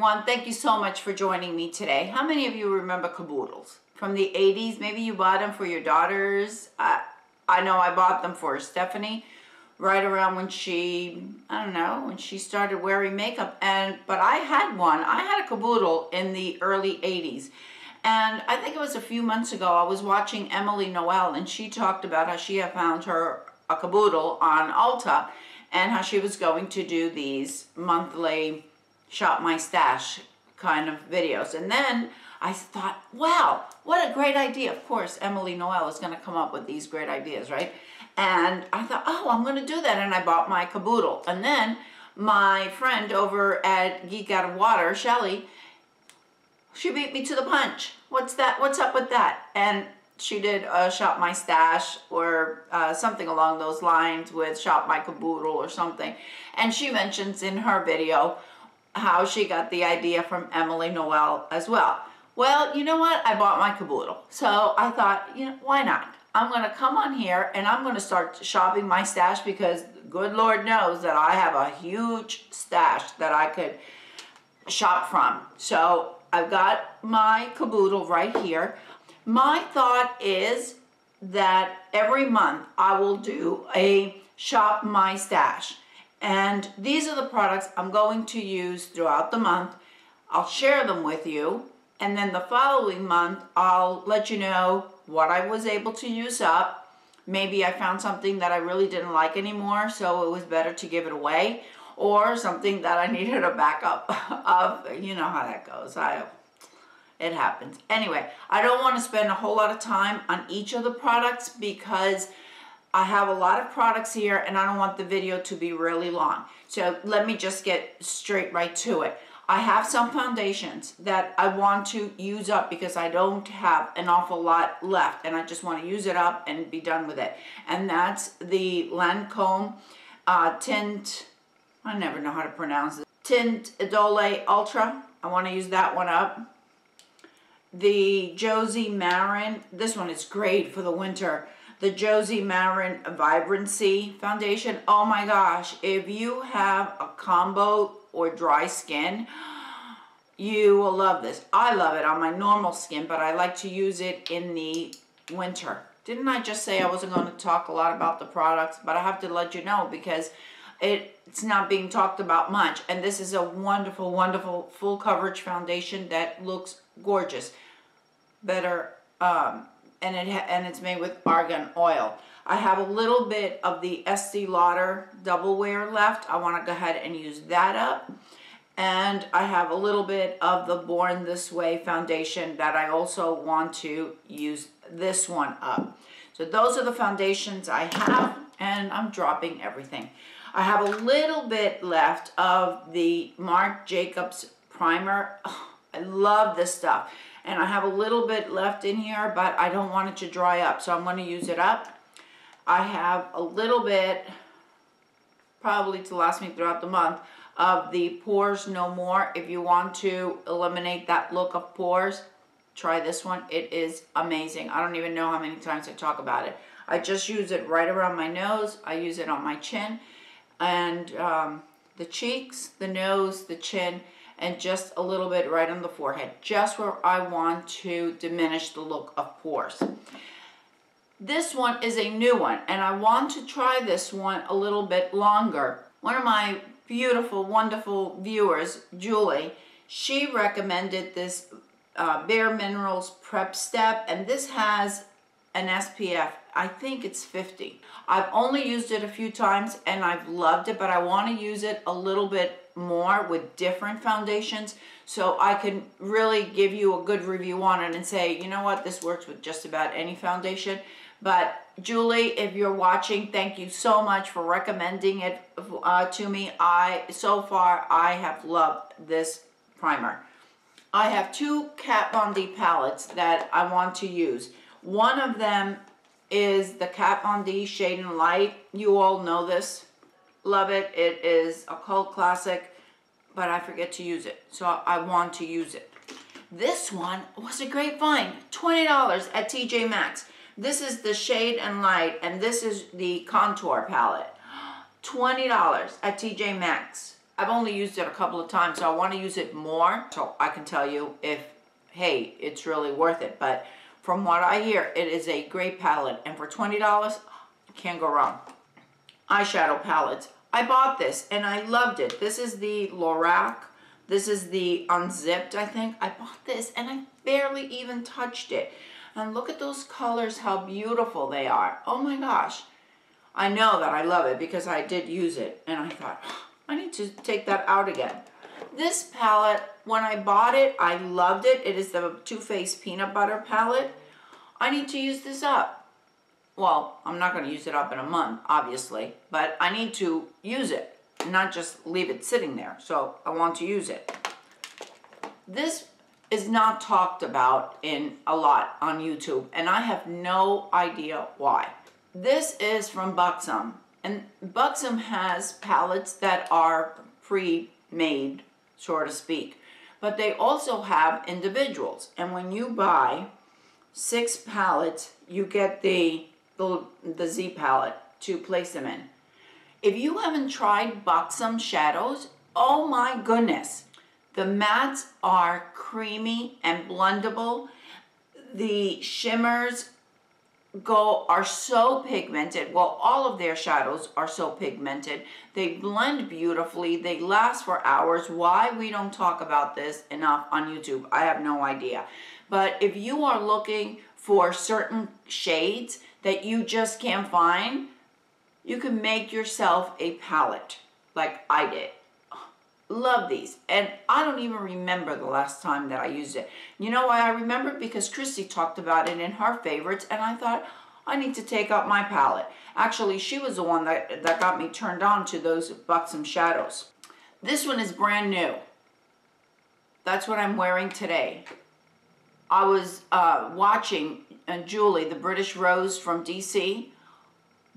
everyone. Thank you so much for joining me today. How many of you remember Caboodles from the 80s? Maybe you bought them for your daughters. I know I bought them for Stephanie right around when she, I don't know, when she started wearing makeup. But I had one. I had a Caboodle in the early 80s. And I think it was a few months ago, I was watching EmilyNoel, and she talked about how she had found her a Caboodle on Ulta and how she was going to do these monthly Shop My Stash kind of videos. And then I thought, wow, what a great idea. Of course, EmilyNoel is going to come up with these great ideas, right? And I thought, oh, I'm going to do that. And I bought my Caboodle. And then my friend over at Geek Out of Water, Shelly, she beat me to the punch. What's that? What's up with that? And she did Shop My Stash or something along those lines with Shop My Caboodle or something. And she mentions in her video how she got the idea from EmilyNoel as well. Well, you know what? I bought my Caboodle. So I thought, you know, why not? I'm going to come on here and I'm going to start shopping my stash because good Lord knows that I have a huge stash that I could shop from. So I've got my Caboodle right here. My thought is that every month I will do a Shop My Stash. And these are the products I'm going to use throughout the month. I'll share them with you. And then the following month, I'll let you know what I was able to use up. Maybe I found something that I really didn't like anymore, so it was better to give it away. Or something that I needed a backup of. You know how that goes. It happens. Anyway, I don't want to spend a whole lot of time on each of the products because I have a lot of products here and I don't want the video to be really long. So let me just get straight right to it. I have some foundations that I want to use up because I don't have an awful lot left and I just want to use it up and be done with it. And that's the LANCôME Teint, I never know how to pronounce it, Teint Idole Ultra. I want to use that one up. The Josie Marin, this one is great for the winter. The Josie Marin Vibrancy Foundation. Oh my gosh, if you have a combo or dry skin, you will love this. I love it on my normal skin, but I like to use it in the winter. Didn't I just say I wasn't going to talk a lot about the products? But I have to let you know because it's not being talked about much. And this is a wonderful, wonderful full coverage foundation that looks gorgeous. Better, and it's made with argan oil. I have a little bit of the Estee Lauder Doublewear left. I want to go ahead and use that up. And I have a little bit of the Born This Way foundation that I also want to use this one up. So those are the foundations I have, and I'm dropping everything. I have a little bit left of the Marc Jacobs primer. Oh, I love this stuff. And I have a little bit left in here, but I don't want it to dry up, so I'm going to use it up. I have a little bit, probably to last me throughout the month, of the Pores No More. If you want to eliminate that look of pores, try this one. It is amazing. I don't even know how many times I talk about it. I just use it right around my nose. I use it on my chin and the cheeks, the nose, the chin, and just a little bit right on the forehead, just where I want to diminish the look of pores. This one is a new one, and I want to try this one a little bit longer. One of my beautiful, wonderful viewers, Julie, she recommended this Bare Minerals Prep Step, and this has an SPF, I think it's 50. I've only used it a few times and I've loved it, but I want to use it a little bit more with different foundations so I can really give you a good review on it and say, you know what, this works with just about any foundation. But Julie, if you're watching, thank you so much for recommending it to me. So far I have loved this primer. I have two Kat Von D palettes that I want to use. One of them is the Kat Von D Shade and Light. You all know this. Love it. It is a cult classic, but I forget to use it. So I want to use it. This one was a great find. $20 at TJ Maxx. This is the Shade and Light, and this is the Contour palette. $20 at TJ Maxx. I've only used it a couple of times, so I want to use it more so I can tell you if, hey, it's really worth it. But from what I hear, it is a great palette, and for $20, you can't go wrong. Eyeshadow palettes. I bought this and I loved it. This is the Lorac. This is the Unzipped, I think. I bought this and I barely even touched it. And look at those colors, how beautiful they are. Oh my gosh. I know that I love it because I did use it. And I thought, oh, I need to take that out again. This palette, when I bought it, I loved it. It is the Too Faced Peanut Butter palette. I need to use this up. Well, I'm not going to use it up in a month, obviously, but I need to use it, not just leave it sitting there. So I want to use it. This is not talked about in a lot on YouTube, and I have no idea why. This is from Buxom, and Buxom has palettes that are pre-made, so to speak, but they also have individuals. And when you buy 6 palettes, you get the Z palette to place them in. If you haven't tried Buxom shadows, oh my goodness. The mattes are creamy and blendable. The shimmers are so pigmented. Well, all of their shadows are so pigmented. They blend beautifully. They last for hours. Why we don't talk about this enough on YouTube, I have no idea. But if you are looking for certain shades that you just can't find, you can make yourself a palette like I did. Love these. And I don't even remember the last time that I used it. You know why I remember? Because Christy talked about it in her favorites, and I thought, I need to take up my palette. Actually, she was the one that got me turned on to those Buxom shadows. This one is brand new. That's what I'm wearing today. I was watching Julie, the British Rose from DC.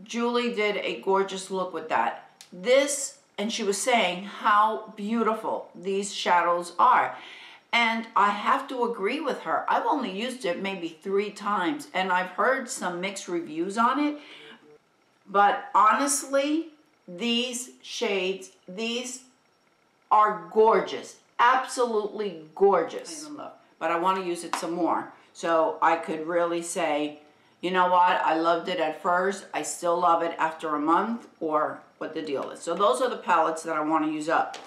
Julie did a gorgeous look with that. This, and she was saying how beautiful these shadows are. And I have to agree with her. I've only used it maybe 3 times, and I've heard some mixed reviews on it. But honestly, these shades, these are gorgeous. Absolutely gorgeous. But I want to use it some more. So I could really say, you know what, I loved it at first, I still love it after a month, or what the deal is. So those are the palettes that I want to use up.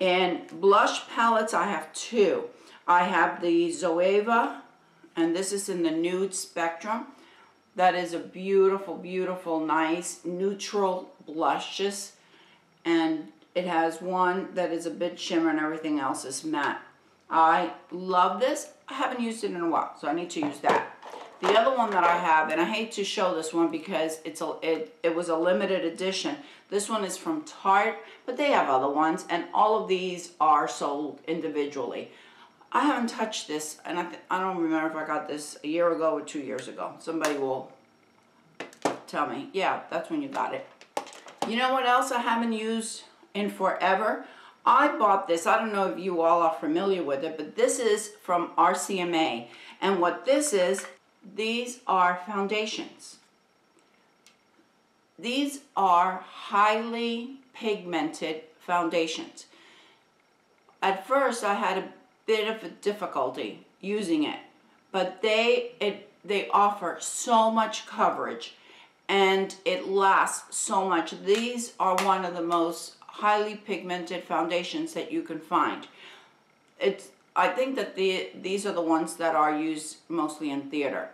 In blush palettes, I have 2. I have the Zoeva, and this is in the nude spectrum. That is a beautiful, beautiful, nice, neutral blushes. And it has one that is a bit shimmer and everything else is matte. I love this. I haven't used it in a while, so I need to use that. The other one that I have, and I hate to show this one because it was a limited edition. This one is from Teint, but they have other ones, and all of these are sold individually. I haven't touched this, and I don't remember if I got this a year ago or 2 years ago. Somebody will tell me, yeah, that's when you got it. You know what else I haven't used in forever? I bought this, I don't know if you all are familiar with it, but this is from RCMA. And what this is, these are foundations. These are highly pigmented foundations. At first, I had a bit of a difficulty using it, but they offer so much coverage and it lasts so much. These are one of the most highly pigmented foundations that you can find. I think that these are the ones that are used mostly in theater.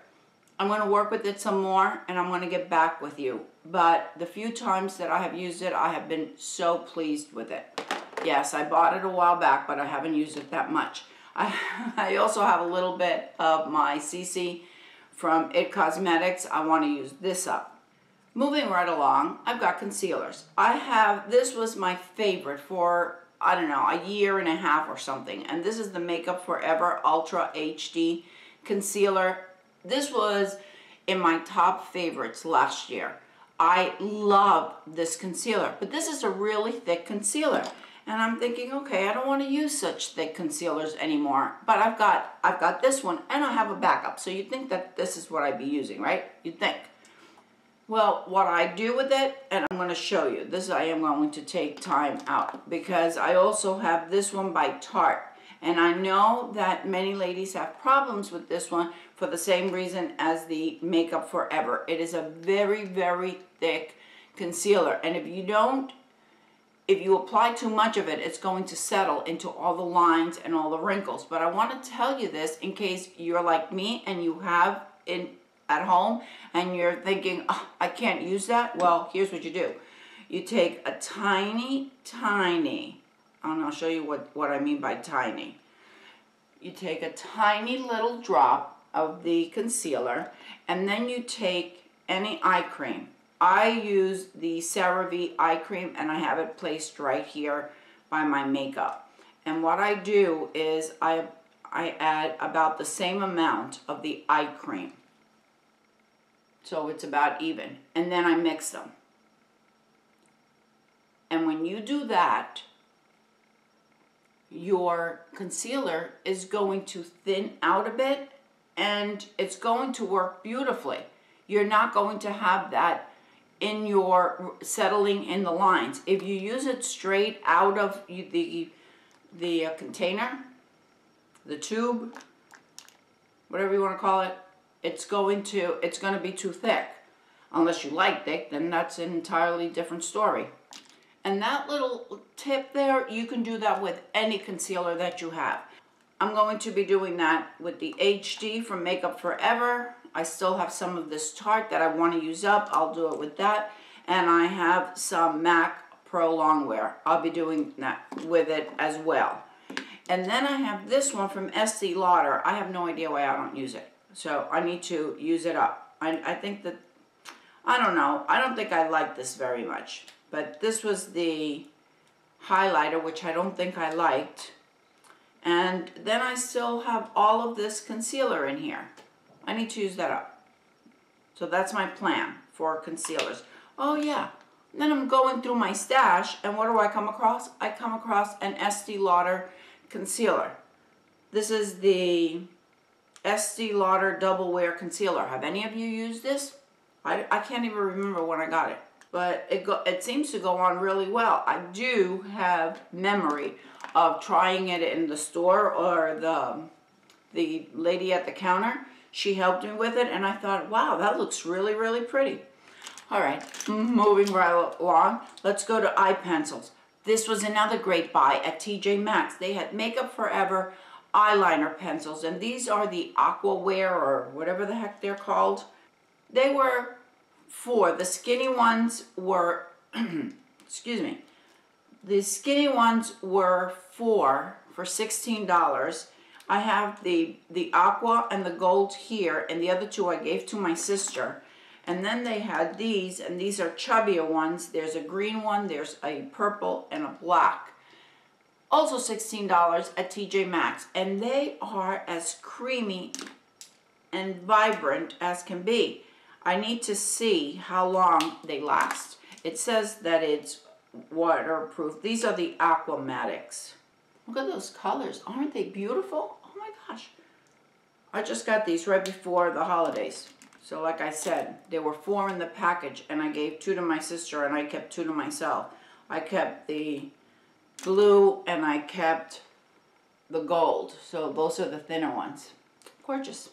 I'm going to work with it some more and I'm going to get back with you. But the few times that I have used it, I have been so pleased with it. Yes, I bought it a while back, but I haven't used it that much. I also have a little bit of my CC from It Cosmetics. I want to use this up. Moving right along, I've got concealers. This was my favorite for, I don't know, a year and a half or something. And this is the Makeup Forever Ultra HD Concealer. This was in my top favorites last year. I love this concealer, but this is a really thick concealer. And I'm thinking, okay, I don't want to use such thick concealers anymore. But I've got this one and I have a backup. So you'd think that this is what I'd be using, right? You'd think. Well, what I do with it, and I'm going to show you, this I am going to take time out because I also have this one by Tarte. And I know that many ladies have problems with this one for the same reason as the Makeup Forever. It is a very, very thick concealer. And if you apply too much of it, it's going to settle into all the lines and all the wrinkles. But I want to tell you this in case you're like me and you have at home and you're thinking, oh, I can't use that. Well, here's what you do. You take a tiny, and I'll show you what I mean by tiny. You take a tiny little drop of the concealer, and then you take any eye cream. I use the CeraVe eye cream, and I have it placed right here by my makeup. And what I do is I add about the same amount of the eye cream. So it's about even. And then I mix them. And when you do that, your concealer is going to thin out a bit and it's going to work beautifully. You're not going to have that in your settling in the lines. If you use it straight out of the container, the tube, whatever you want to call it, it's going to be too thick. Unless you like thick, then that's an entirely different story. And that little tip there, you can do that with any concealer that you have. I'm going to be doing that with the HD from Makeup Forever. I still have some of this Tarte that I want to use up. I'll do it with that. And I have some MAC Pro Longwear. I'll be doing that with it as well. And then I have this one from Estee Lauder. I have no idea why I don't use it. So I need to use it up. I think that, I don't know. I don't think I like this very much. But this was the highlighter, which I don't think I liked. And then I still have all of this concealer in here. I need to use that up. So that's my plan for concealers. Oh yeah. And then I'm going through my stash, and what do I come across? I come across an Estee Lauder concealer. This is the Estee Lauder Doublewear Concealer. Have any of you used this? I can't even remember when I got it. But it seems to go on really well. I do have memory of trying it in the store, or the lady at the counter. She helped me with it, and I thought, wow, that looks really, really pretty. All right, moving right along. Let's go to eye pencils. This was another great buy at TJ Maxx. They had Makeup Forever eyeliner pencils, and these are the Aquawear, or whatever the heck they're called. They were the skinny ones were, excuse me, the skinny ones were for $16. I have the aqua and the gold here, and the other two I gave to my sister. And then they had these, and these are chubbier ones. There's a green one, there's a purple, and a black. Also $16 at TJ Maxx, and they are as creamy and vibrant as can be. I need to see how long they last. It says that it's waterproof. These are the Aquamatics. Look at those colors. Aren't they beautiful? Oh my gosh. I just got these right before the holidays. So like I said, there were 4 in the package, and I gave 2 to my sister, and I kept 2 to myself. I kept the blue, and I kept the gold. So those are the thinner ones. Gorgeous.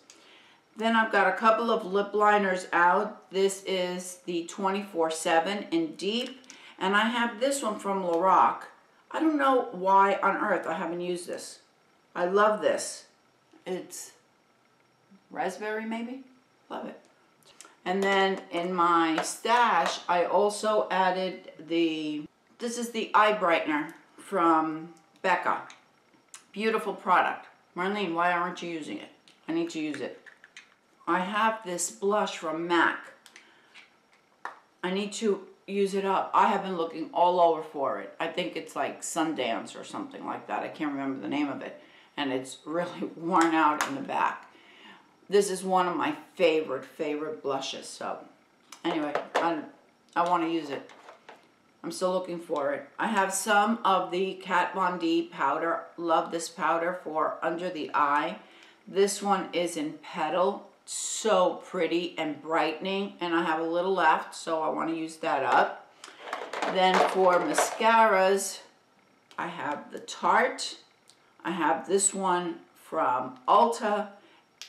Then I've got a couple of lip liners out. This is the 24/7 in Deep. And I have this one from Lorac. I don't know why on earth I haven't used this. I love this. It's raspberry maybe? Love it. And then in my stash, I also added this is the eye brightener from Becca. Beautiful product. Marlene, why aren't you using it? I need to use it. I have this blush from MAC. I need to use it up. I have been looking all over for it. I think it's like Sundance or something like that. I can't remember the name of it. And it's really worn out in the back. This is one of my favorite blushes. So anyway, I want to use it. I'm still looking for it. I have some of the Kat Von D powder. Love this powder for under the eye. This one is in Petal. so pretty and brightening, and I have a little left, so I want to use that up. Then for mascaras, I have the Tarte, I have this one from Ulta,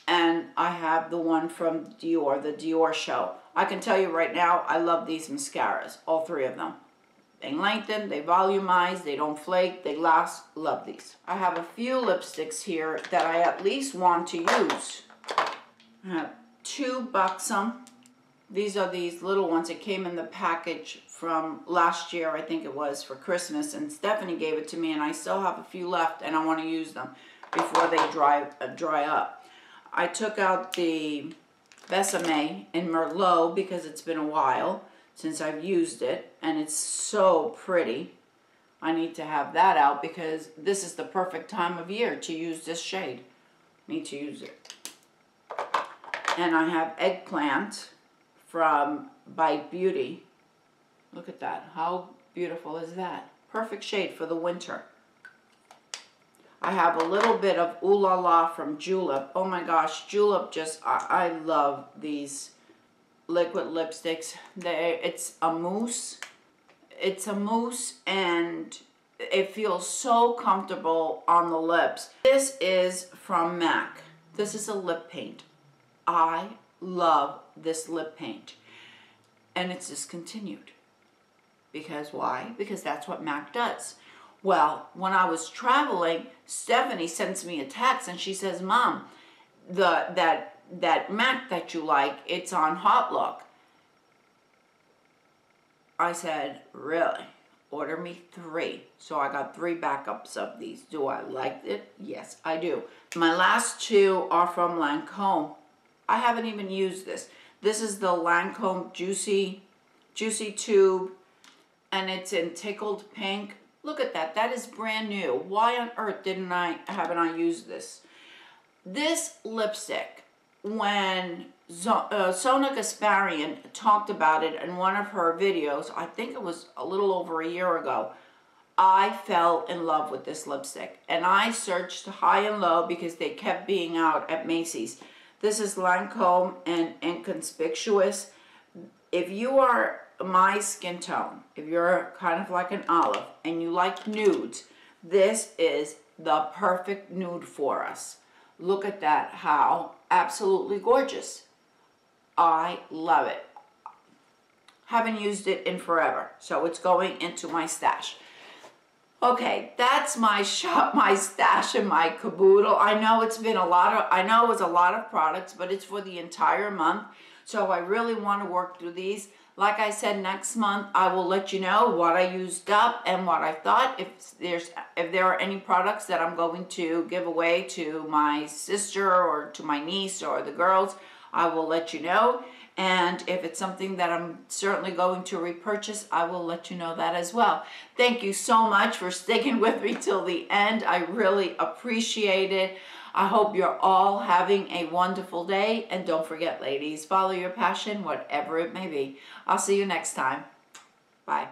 and I have the one from Dior, the Dior Show. I can tell you right now, I love these mascaras, all three of them. They lengthen, they volumize, they don't flake, they last. Love these. I have a few lipsticks here that I at least want to use. I have two Buxom. These are these little ones. It came in the package from last year, I think it was, for Christmas, and Stephanie gave it to me, and I still have a few left, and I want to use them before they dry up. I took out the Besame in Merlot because it's been a while since I've used it, and it's so pretty. I need to have that out because this is the perfect time of year to use this shade. Need to use it. And I have Eggplant from Bite Beauty. Look at that. How beautiful is that? Perfect shade for the winter. I have a little bit of Ooh La La from Julep. Oh my gosh, Julep just, I love these liquid lipsticks. It's a mousse. It's a mousse and it feels so comfortable on the lips. This is from MAC. This is a lip paint. I love this lip paint. And it's discontinued. Because why? Because that's what MAC does. Well, when I was traveling, Stephanie sends me a text and she says, Mom, that MAC that you like, it's on Hot Look. I said, really? Order me 3. So I got 3 backups of these. Do I like it? Yes, I do. My last 2 are from LANCôME. I haven't even used this. This is the LANCôME Juicy Tube, and it's in Tickled Pink. Look at that. That is brand new. Why on earth haven't I used this? This lipstick, when Sona Gasparian talked about it in one of her videos, I think it was a little over a year ago, I fell in love with this lipstick. And I searched high and low because they kept being out at Macy's. This is LANCôME and Inconspicuous. If you are my skin tone, if you're kind of like an olive and you like nudes, this is the perfect nude for us. Look at that, how absolutely gorgeous. I love it. Haven't used it in forever, so it's going into my stash. Okay, that's my stash and my caboodle. I know it's been a lot of, I know it was a lot of products, but it's for the entire month. So I really want to work through these. Like I said, next month I will let you know what I used up and what I thought. If there are any products that I'm going to give away to my sister or to my niece or the girls, I will let you know. And if it's something that I'm certainly going to repurchase, I will let you know that as well. Thank you so much for sticking with me till the end. I really appreciate it. I hope you're all having a wonderful day. And don't forget, ladies, follow your passion, whatever it may be. I'll see you next time. Bye.